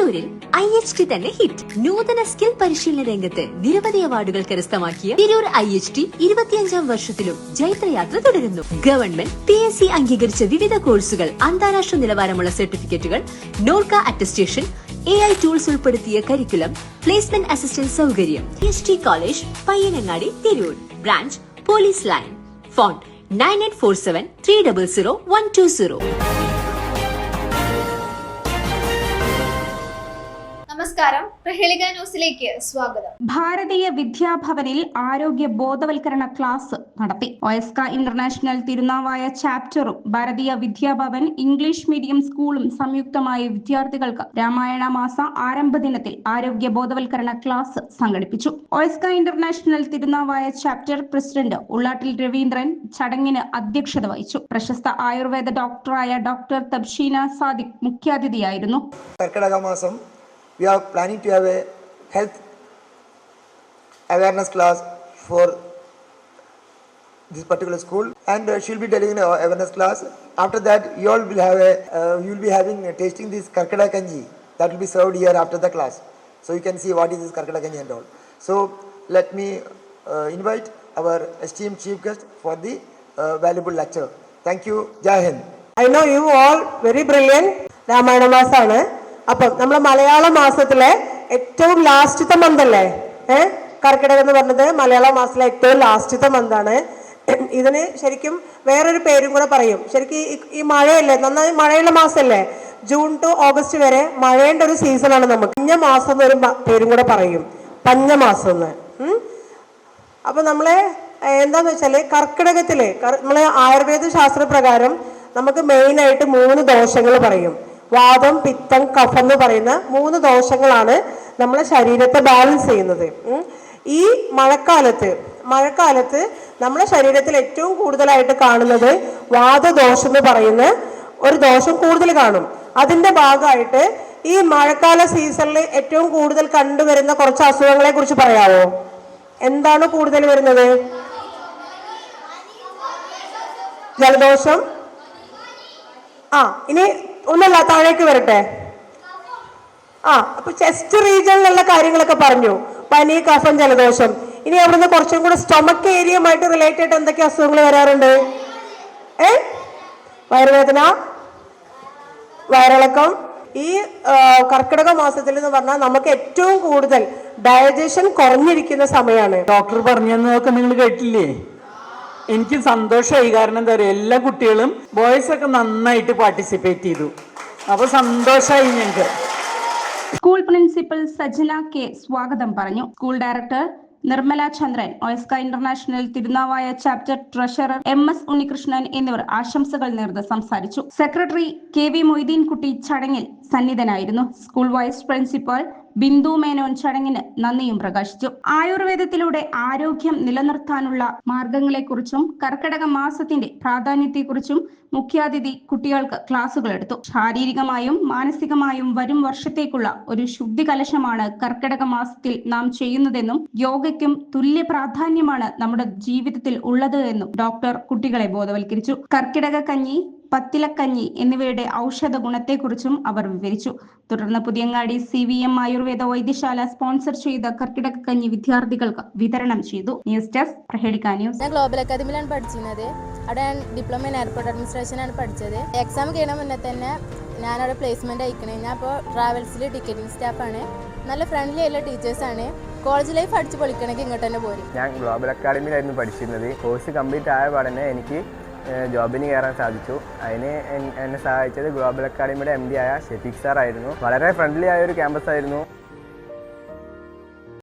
തിരൂരിൽ IHT തന്നെ hit. നൂതന സ്കിൽ പരിശീലന രംഗത്ത് നിരവധി അവാർഡുകൾ കരസ്ഥമാക്കിയ തിരൂർ IHT 25ാം വർഷത്തിലും ജൈത്രയാത്ര തുടരുന്നു. ഗവൺമെന്റ് PSC അംഗീകരിച്ച വിവിധ കോഴ്സുകൾ, അന്താരാഷ്ട്ര നിലവാരമുള്ള സർട്ടിഫിക്കറ്റുകൾ, നോർക്ക അറ്റസ്റ്റേഷൻ, AI ടൂൾസ് ഉൾപ്പെടുത്തിയ കരിക്കുലം, പ്ലേസ്മെന്റ് അസിസ്റ്റന്റ് സൗകര്യം. IHT college, Payyanangadi, Tirur. Branch police line. Phone 9847 300 120. നമസ്കാരം, പ്രഹേളിക ന്യൂസിലേക്ക് സ്വാഗതം. ഭാരതീയ വിദ്യാഭവനിൽ ആരോഗ്യ ബോധവൽക്കരണ ക്ലാസ് നടത്തി. OSK international Thirunavaya ചാപ്റ്ററും Bharatiya Vidya Bhavan English medium സ്കൂളും സംയുക്തമായി വിദ്യാർത്ഥികൾക്ക് രാമായണ മാസ ആരംഭ ദിനത്തിൽ ആരോഗ്യ ബോധവൽക്കരണ ക്ലാസ് സംഘടിപ്പിച്ചു. OSK international Thirunavaya chapter president Ullattil Raveendran ചടങ്ങിന് അധ്യക്ഷത വഹിച്ചു. പ്രശസ്ത ആയുർവേദ ഡോക്ടറായ ഡോക്ടർ തബ്ഷീന സാദിഖ് മുഖ്യാതിഥിയായിരുന്നു. We are planning to have a health awareness class for this particular school, and she'll be delivering an awareness class. After that, you all will have you will be having tasting this karkada kanji that will be served here after the class. So you can see what is this karkada kanji and all. So let me invite our esteemed chief guest for the valuable lecture. Thank you. Jai Hind. I know you all very brilliant. Ramayana masana. അപ്പം നമ്മളെ മലയാള മാസത്തിലെ ഏറ്റവും ലാസ്റ്റത്തെ മന്തല്ലേ കർക്കിടകം എന്ന് പറഞ്ഞത് മലയാള മാസത്തിലെ ഏറ്റവും ലാസ്റ്റത്തെ മന്താണ്. ഇതിന് ശരിക്കും വേറൊരു പേരും കൂടെ പറയും. ശരിക്കും ഈ മഴയല്ലേ, നന്നായി മഴയുള്ള മാസമല്ലേ, ജൂൺ ടു ഓഗസ്റ്റ് വരെ മഴേൻ്റെ ഒരു സീസണാണ് നമുക്ക്. പഞ്ഞ മാസം എന്നൊരു പേരും കൂടെ പറയും, പഞ്ഞമാസം എന്ന്. അപ്പം നമ്മളെ എന്താന്ന് വെച്ചാൽ കർക്കിടകത്തിലെ നമ്മളെ ആയുർവേദ ശാസ്ത്രപ്രകാരം നമുക്ക് മെയിനായിട്ട് 3 ദോഷങ്ങൾ പറയും. വാദം, പിത്തം, കഫം എന്ന് പറയുന്ന 3 ദോഷങ്ങളാണ് നമ്മളെ ശരീരത്തെ ബാലൻസ് ചെയ്യുന്നത്. ഈ മഴക്കാലത്ത് നമ്മുടെ ശരീരത്തിൽ ഏറ്റവും കൂടുതലായിട്ട് കാണുന്നത് വാദദോഷം എന്ന് പറയുന്ന ഒരു ദോഷം കൂടുതൽ കാണും. അതിന്റെ ഭാഗമായിട്ട് ഈ മഴക്കാല സീസണിൽ ഏറ്റവും കൂടുതൽ കണ്ടുവരുന്ന കുറച്ച് അസുഖങ്ങളെ കുറിച്ച് പറയാമോ? എന്താണ് കൂടുതൽ വരുന്നത്? ജലദോഷം. ഇനി ഒന്നല്ല, താഴേക്ക് വരട്ടെ. അപ്പൊ ചെസ്റ്റ് റീജിയനിലുള്ള കാര്യങ്ങളൊക്കെ പറഞ്ഞു, പനി, കഫം, ജലദോഷം. ഇനി അവിടുന്ന് കുറച്ചും കൂടെ സ്റ്റൊമക്ക് ഏരിയയുമായിട്ട് റിലേറ്റഡ് എന്തൊക്കെ അസുഖങ്ങൾ വരാറുണ്ട്? വയറുവേദന, വയറിളക്കം. ഈ കർക്കിടക മാസത്തിൽ എന്ന് പറഞ്ഞാൽ നമുക്ക് ഏറ്റവും കൂടുതൽ ഡൈജഷൻ കുറഞ്ഞിരിക്കുന്ന സമയമാണ്. ഡോക്ടർ പറഞ്ഞതൊക്കെ നിങ്ങൾ കേട്ടില്ലേ? എനിക്ക് സന്തോഷമായി. കാരണം എന്താ പറയുക, എല്ലാ കുട്ടികളും ബോയ്സ് ഒക്കെ നന്നായിട്ട് പാർട്ടിസിപ്പേറ്റ് ചെയ്തു. അപ്പൊ സന്തോഷമായി ഞങ്ങൾക്ക്. സ്കൂൾ പ്രിൻസിപ്പൽ സജന കെ സ്വാഗതം പറഞ്ഞു. School director Nirmala Chandran, OSK international Thirunavaya chapter treasurer MS Unnikrishnan എന്നിവർ ആശംസകൾ നേർന്ന് സംസാരിച്ചു. സെക്രട്ടറി KV മൊയ്തീൻകുട്ടി ചടങ്ങിൽ സന്നിധനായിരുന്നു. School vice principal Bindu Menon ചടങ്ങിന് നന്ദിയും പ്രകാശിച്ചു. ആയുർവേദത്തിലൂടെ ആരോഗ്യം നിലനിർത്താനുള്ള മാർഗങ്ങളെക്കുറിച്ചും കർക്കിടക മാസത്തിന്റെ പ്രാധാന്യത്തെക്കുറിച്ചും മുഖ്യാതിഥി കുട്ടികൾക്ക് ക്ലാസുകൾ എടുത്തു. ശാരീരികമായും മാനസികമായും വരും വർഷത്തേക്കുള്ള ഒരു ശുദ്ധി കലശമാണ് കർക്കിടക മാസത്തിൽ നാം ചെയ്യുന്നതെന്നും യോഗയ്ക്കും തുല്യ പ്രാധാന്യമാണ് നമ്മുടെ ജീവിതത്തിൽ ഉള്ളത് എന്നും ഡോക്ടർ കുട്ടികളെ ബോധവൽക്കരിച്ചു. കർക്കിടക കഞ്ഞി, പത്തിലക്കഞ്ഞി എന്നിവയുടെ ഔഷധ ഗുണത്തെക്കുറിച്ചും അവർ വിവരിച്ചു. തുടർന്ന് പുതിയങ്ങാടി CVM ആയുർവേദ വൈദ്യശാല സ്പോൺസർ ചെയ്ത കർക്കിടക കഞ്ഞി വിദ്യാർത്ഥികൾക്ക് വിതരണം ചെയ്തു. News desk, Praheleeka news. ഞാൻ ഗ്ലോബൽ അക്കാദമിയിലാണ് പഠിച്ചിരുന്നത്. അവിടെ ഞാൻ ഡിപ്ലോമ ഇൻ എയർപോർട്ട് അഡ്മിനിസ്ട്രേഷനാണ് പഠിച്ചത്. എക്സാം കഴിയണ മുന്നേ തന്നെ ഞാനവിടെ പ്ലേസ്മെന്റ് അയക്കണേ. ഞാൻ ഇപ്പോൾ ട്രാവൽസിൽ ടിക്കറ്റിംഗ് സ്റ്റാഫാണ്. നല്ല ഫ്രണ്ട്ലി ആയിട്ടുള്ള ടീച്ചേഴ്സാണ്. കോളേജ് ലൈഫ് അടിച്ച് പൊളിക്കണമെങ്കിൽ ഇങ്ങോട്ട് തന്നെ പോരും. ഞാൻ ഗ്ലോബൽ അക്കാദമിയിലായിരുന്നു പഠിച്ചിരുന്നത്. കോഴ്സ് കംപ്ലീറ്റ് ആയ പാടനെ എനിക്ക് ജോബിന് കയറാൻ സാധിച്ചു. അതിന് എന്നെ സഹായിച്ചത് ഗ്ലോബൽ അക്കാദമിയുടെ MD ആയ ഷെഫീഖ് സാർ ആയിരുന്നു. വളരെ ഫ്രണ്ട്ലി ആയ ഒരു ക്യാമ്പസ് ആയിരുന്നു.